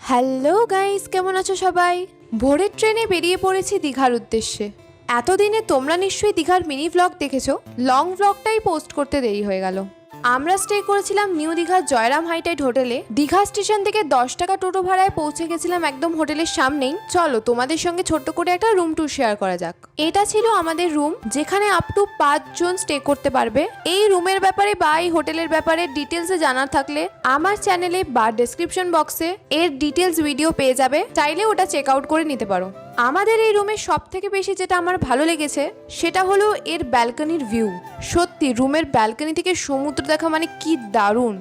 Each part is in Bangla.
হ্যালো গাইস, কেমন আছো সবাই? ভোরের ট্রেনে বেরিয়ে পড়েছি দীঘার উদ্দেশ্যে। এতদিনে তোমরা নিশ্চয়ই দীঘার মিনি ভ্লগ দেখেছো। লং ভ্লগটাই পোস্ট করতে দেরি হয়ে গেল। আমরা স্টে করেছিলাম নিউ দীঘার জয়রাম হাইটাইট হোটেলে। দীঘা স্টেশন থেকে 10 টাকা টোটো ভাড়ায় পৌঁছে গেছিলাম একদম হোটেলের সামনেই। চলো তোমাদের সঙ্গে ছোট্ট করে একটা রুম ট্যুর শেয়ার করা যাক। এটা ছিল আমাদের রুম, যেখানে আপ টু 5 জন স্টে করতে পারবে। এই রুমের ব্যাপারে বা এই হোটেলের ব্যাপারে ডিটেলসে জানার থাকলে আমার চ্যানেলে বা ডেসক্রিপশন বক্সে এর ডিটেলস ভিডিও পেয়ে যাবে, চাইলে ওটা চেক আউট করে নিতে পারো। আমাদের এই রুমের সব থেকে বেশি যেটা আমার ভালো লেগেছে সেটা হলো এর ব্যালকনির ভিউ। সত্যি রুমের ব্যালকনি থেকে সমুদ্র দেখা মানে কি দারুণ।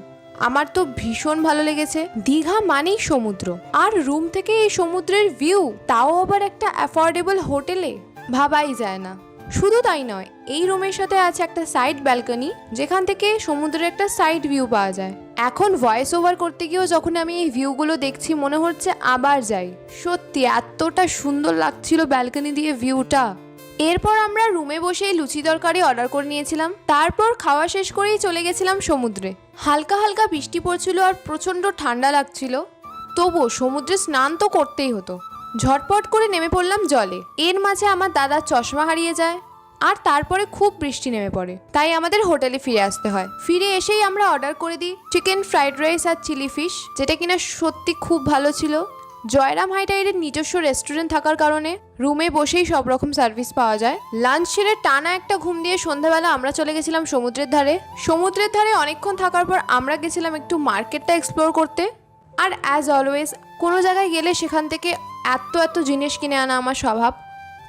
আমার তো ভীষণ ভালো লেগেছে। দীঘা মানেই সমুদ্র, আর রুম থেকে এই সমুদ্রের ভিউ, তাও আবার একটা অ্যাফোর্ডেবল হোটেলে, ভাবাই যায় না। শুধু তাই নয়, এই রুমের সাথে আছে একটা সাইড ব্যালকনি, যেখান থেকে সমুদ্রের একটা সাইড ভিউ পাওয়া যায়। এখন ভয়েস ওভার করতে গিয়েও যখন আমি এই ভিউগুলো দেখছি মনে হচ্ছে আবার যাই। সত্যি এতটা সুন্দর লাগছিল ব্যালকনি দিয়ে ভিউটা। এরপর আমরা রুমে বসেই লুচি তরকারি অর্ডার করে নিয়েছিলাম। তারপর খাওয়া শেষ করেই চলে গেছিলাম সমুদ্রে। হালকা হালকা বৃষ্টি পড়ছিল আর প্রচণ্ড ঠান্ডা লাগছিল, তবুও সমুদ্রে স্নান তো করতেই হতো। ঝটপট করে নেমে পড়লাম জলে। এর মাঝে আমার দাদার চশমা হারিয়ে যায়, আর তারপরে খুব বৃষ্টি নেমে পড়ে, তাই আমাদের হোটেলে ফিরে আসতে হয়। ফিরে এসেই আমরা অর্ডার করে দিই চিকেন ফ্রাইড রাইস আর চিলি ফিশ, যেটা কিনা সত্যি খুব ভালো ছিল। জয়রাম হাইটাইটের নিজস্ব রেস্টুরেন্ট থাকার কারণে রুমে বসেই সব রকম সার্ভিস পাওয়া যায়। লাঞ্চ সেরে টানা একটা ঘুম দিয়ে সন্ধ্যাবেলা আমরা চলে গেছিলাম সমুদ্রের ধারে। সমুদ্রের ধারে অনেকক্ষণ থাকার পর আমরা গেছিলাম একটু মার্কেটটা এক্সপ্লোর করতে। আর অ্যাজ অলওয়েজ কোনো জায়গায় গেলে সেখান থেকে এত জিনিস কিনে আনা আমার স্বভাব।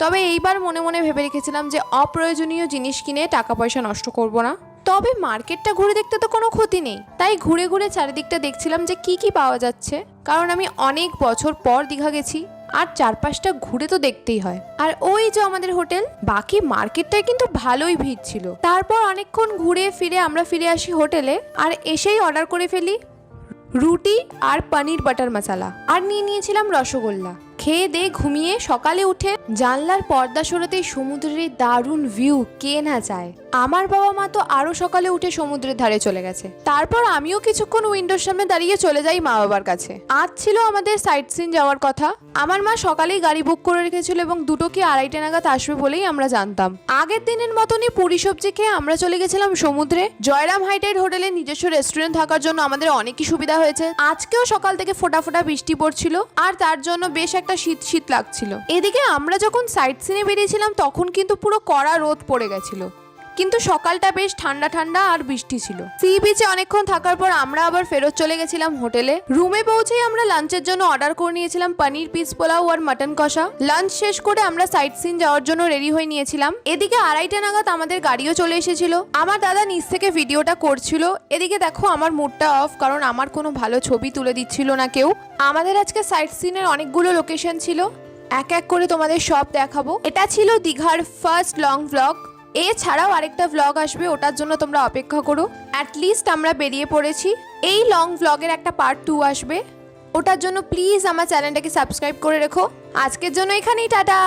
তবে এইবার মনে মনে ভেবে রেখেছিলাম যে অপ্রয়োজনীয় জিনিস কিনে টাকা পয়সা নষ্ট করব না। তবে মার্কেটটা ঘুরে দেখতে তো কোনো ক্ষতি নেই, তাই ঘুরে ঘুরে চারিদিকটা দেখছিলাম যে কি কি পাওয়া যাচ্ছে। কারণ আমি অনেক বছর পর দীঘা গেছি, আর চারপাশটা ঘুরে তো দেখতেই হয়। আর ওই যে আমাদের হোটেল, বাকি মার্কেটটায় কিন্তু ভালোই ভিড় ছিল। তারপর অনেকক্ষণ ঘুরে ফিরে আমরা ফিরে আসি হোটেলে, আর এসেই অর্ডার করে ফেলি রুটি আর পনির বাটার মশলা, আর নিয়ে নিয়েছিলাম রসগোল্লা। খেয়ে দিয়ে ঘুমিয়ে সকালে উঠে জানলার পর্দা সরাতেই সমুদ্রের এই দারুণ ভিউ কে না চায়। আমার বাবা মা তো আরো সকালে উঠে সমুদ্রের ধারে চলে গেছে। তারপর আমিও কিছুক্ষণ উইন্ডোর সামনে দাঁড়িয়ে চলে যাই মা বাবার কাছে। আজ ছিল আমাদের সাইট সিন যাওয়ার কথা। আমার মা সকালেই গাড়ি বুক করে রেখেছিল এবং 2টো কি 2:30 নাগাদ আসবে বলেই আমরা জানতাম। আগের দিনের মতনই পুরি সবজি খেয়ে আমরা চলে গেছিলাম সমুদ্রে। জয়রাম হাইটাইট হোটেলে নিজস্ব রেস্টুরেন্ট থাকার জন্য আমাদের অনেকই সুবিধা হয়েছে। আজকেও সকাল থেকে ফোঁটা ফোঁটা বৃষ্টি পড়ছিল, আর তার জন্য বেশ একটা শীত লাগছিল। এদিকে আমরা যখন সাইট সিনে বেরিয়েছিলাম তখন কিন্তু পুরো কড়া রোদ পড়ে গেছিল, কিন্তু সকালটা বেশ ঠান্ডা ঠান্ডা আর বৃষ্টি ছিল। সি বিচে অনেকক্ষণ থাকার পর আমরা আবার ফেরত চলে গেছিলাম হোটেলে। রুমে পৌঁছেই আমরা লাঞ্চের জন্য অর্ডার করে নিয়েছিলাম পনির পিস পোলাও আর মাটন কষা। লাঞ্চ শেষ করে আমরা সাইট সিন যাওয়ার জন্য রেডি হয়ে নিয়েছিলাম। এদিকে 2:30 নাগাদ আমাদের গাড়িও চলে এসেছিল। আমার দাদা নিচ থেকে ভিডিওটা করছিল। এদিকে দেখো আমার মুডটা অফ, কারণ আমার কোনো ভালো ছবি তুলে দিচ্ছিল না কেউ। আমাদের আজকে সাইট সিনের অনেকগুলো লোকেশন ছিল, এক এক করে তোমাদের সব দেখাবো। এটা ছিল দীঘার ফার্স্ট লং ভ্লগ। এছাড়াও আরেকটা ভ্লগ আসবে, ওটার জন্য তোমরা অপেক্ষা করো। অ্যাটলিস্ট আমরা বেরিয়ে পড়েছি। এই লং ভ্লগের একটা পার্ট 2 আসবে, ওটার জন্য প্লিজ আমার চ্যানেলটাকে সাবস্ক্রাইব করে রেখো। আজকের জন্য এখানেই টাটা।